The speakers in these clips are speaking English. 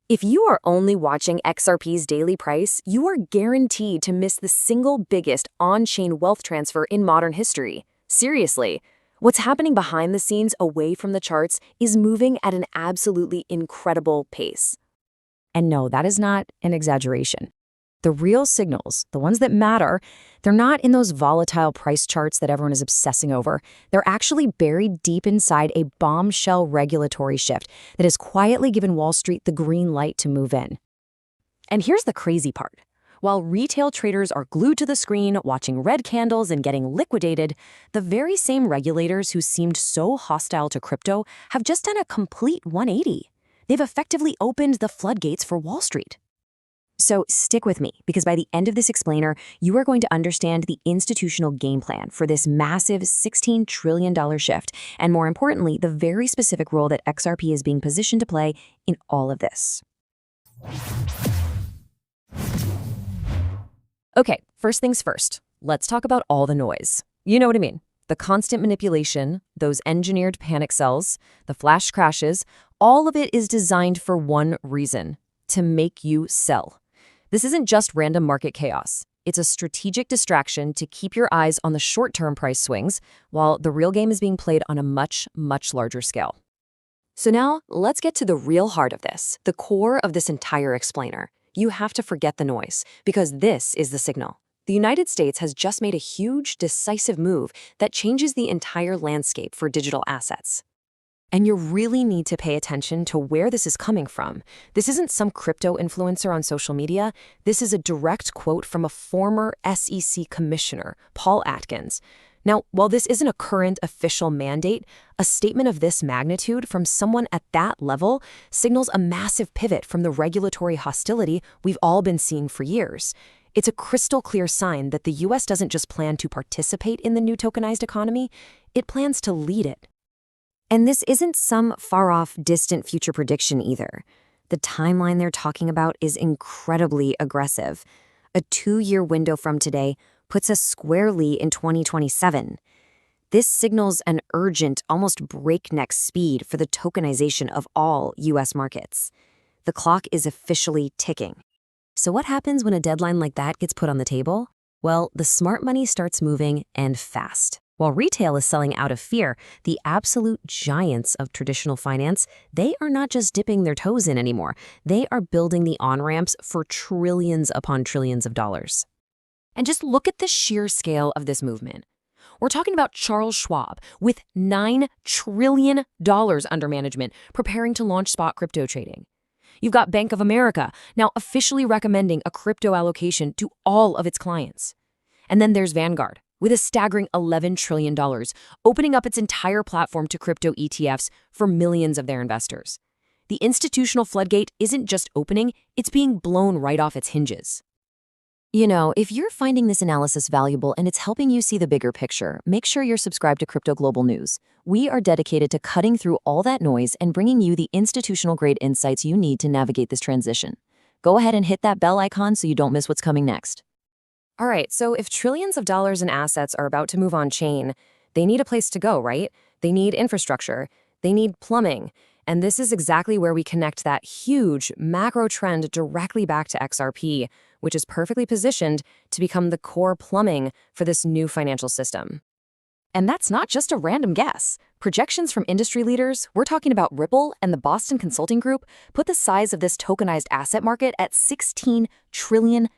If you are only watching XRP's daily price, you are guaranteed to miss the single biggest on-chain wealth transfer in modern history. Seriously, what's happening behind the scenes away from the charts is moving at an absolutely incredible pace. And no, that is not an exaggeration. The real signals, the ones that matter, they're not in those volatile price charts that everyone is obsessing over. They're actually buried deep inside a bombshell regulatory shift that has quietly given Wall Street the green light to move in. And here's the crazy part. While retail traders are glued to the screen, watching red candles and getting liquidated, the very same regulators who seemed so hostile to crypto have just done a complete 180. They've effectively opened the floodgates for Wall Street. So stick with me, because by the end of this explainer, you are going to understand the institutional game plan for this massive $16 trillion shift, and more importantly, the very specific role that XRP is being positioned to play in all of this. Okay, first things first, let's talk about all the noise. You know what I mean. The constant manipulation, those engineered panic sells, the flash crashes, all of it is designed for one reason: to make you sell. This isn't just random market chaos. It's a strategic distraction to keep your eyes on the short-term price swings, while the real game is being played on a much, much larger scale. So now, let's get to the real heart of this, the core of this entire explainer. You have to forget the noise, because this is the signal. The United States has just made a huge, decisive move that changes the entire landscape for digital assets. And you really need to pay attention to where this is coming from. This isn't some crypto influencer on social media. This is a direct quote from a former SEC commissioner, Paul Atkins. Now, while this isn't a current official mandate, a statement of this magnitude from someone at that level signals a massive pivot from the regulatory hostility we've all been seeing for years. It's a crystal clear sign that the US doesn't just plan to participate in the new tokenized economy, it plans to lead it. And this isn't some far-off, distant future prediction either. The timeline they're talking about is incredibly aggressive. A 2-year window from today puts us squarely in 2027. This signals an urgent, almost breakneck speed for the tokenization of all US markets. The clock is officially ticking. So what happens when a deadline like that gets put on the table? Well, the smart money starts moving, and fast. While retail is selling out of fear, the absolute giants of traditional finance, they are not just dipping their toes in anymore. They are building the on-ramps for trillions upon trillions of dollars. And just look at the sheer scale of this movement. We're talking about Charles Schwab with $9 trillion under management preparing to launch spot crypto trading. You've got Bank of America now officially recommending a crypto allocation to all of its clients. And then there's Vanguard, with a staggering $11 trillion, opening up its entire platform to crypto ETFs for millions of their investors. The institutional floodgate isn't just opening, it's being blown right off its hinges. You know, if you're finding this analysis valuable and it's helping you see the bigger picture, make sure you're subscribed to Crypto Global News. We are dedicated to cutting through all that noise and bringing you the institutional-grade insights you need to navigate this transition. Go ahead and hit that bell icon so you don't miss what's coming next. All right, so if trillions of dollars in assets are about to move on-chain, they need a place to go, right? They need infrastructure. They need plumbing. And this is exactly where we connect that huge macro trend directly back to XRP, which is perfectly positioned to become the core plumbing for this new financial system. And that's not just a random guess. Projections from industry leaders, we're talking about Ripple and the Boston Consulting Group, put the size of this tokenized asset market at $16 trillion.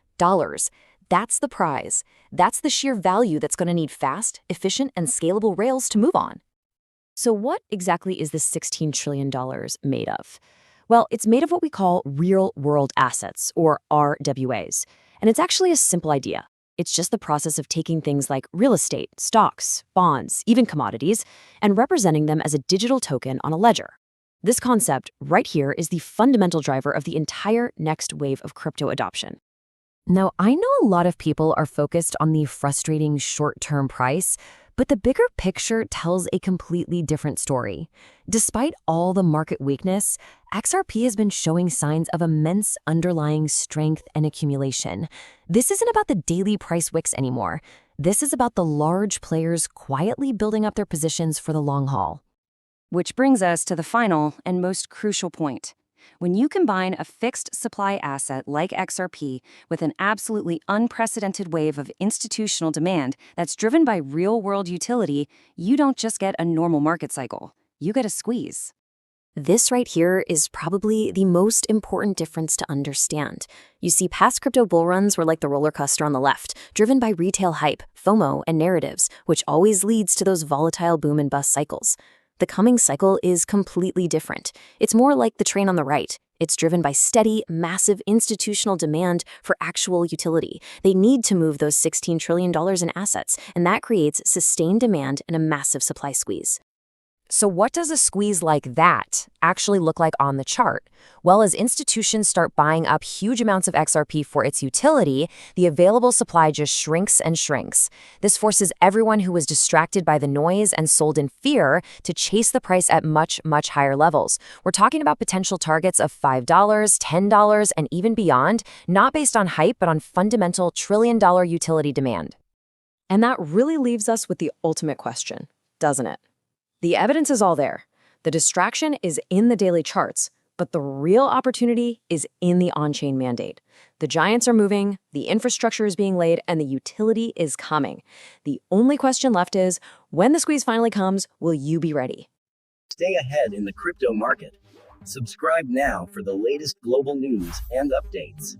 That's the prize. That's the sheer value that's going to need fast, efficient, and scalable rails to move on. So what exactly is this $16 trillion made of? Well, it's made of what we call real-world assets, or RWAs. And it's actually a simple idea. It's just the process of taking things like real estate, stocks, bonds, even commodities, and representing them as a digital token on a ledger. This concept right here is the fundamental driver of the entire next wave of crypto adoption. Now, I know a lot of people are focused on the frustrating short-term price, but the bigger picture tells a completely different story. Despite all the market weakness, XRP has been showing signs of immense underlying strength and accumulation. This isn't about the daily price wicks anymore. This is about the large players quietly building up their positions for the long haul. Which brings us to the final and most crucial point. When you combine a fixed supply asset like XRP with an absolutely unprecedented wave of institutional demand that's driven by real-world utility, you don't just get a normal market cycle. You get a squeeze. This right here is probably the most important difference to understand. You see, past crypto bull runs were like the roller coaster on the left, driven by retail hype, FOMO, and narratives, which always leads to those volatile boom and bust cycles. The coming cycle is completely different. It's more like the train on the right. It's driven by steady, massive institutional demand for actual utility. They need to move those $16 trillion in assets, and that creates sustained demand and a massive supply squeeze. So what does a squeeze like that actually look like on the chart? Well, as institutions start buying up huge amounts of XRP for its utility, the available supply just shrinks and shrinks. This forces everyone who was distracted by the noise and sold in fear to chase the price at much, much higher levels. We're talking about potential targets of $5, $10, and even beyond, not based on hype, but on fundamental trillion-dollar utility demand. And that really leaves us with the ultimate question, doesn't it? The evidence is all there. The distraction is in the daily charts, but the real opportunity is in the on-chain mandate. The giants are moving, the infrastructure is being laid, and the utility is coming. The only question left is, when the squeeze finally comes, will you be ready? Stay ahead in the crypto market. Subscribe now for the latest global news and updates.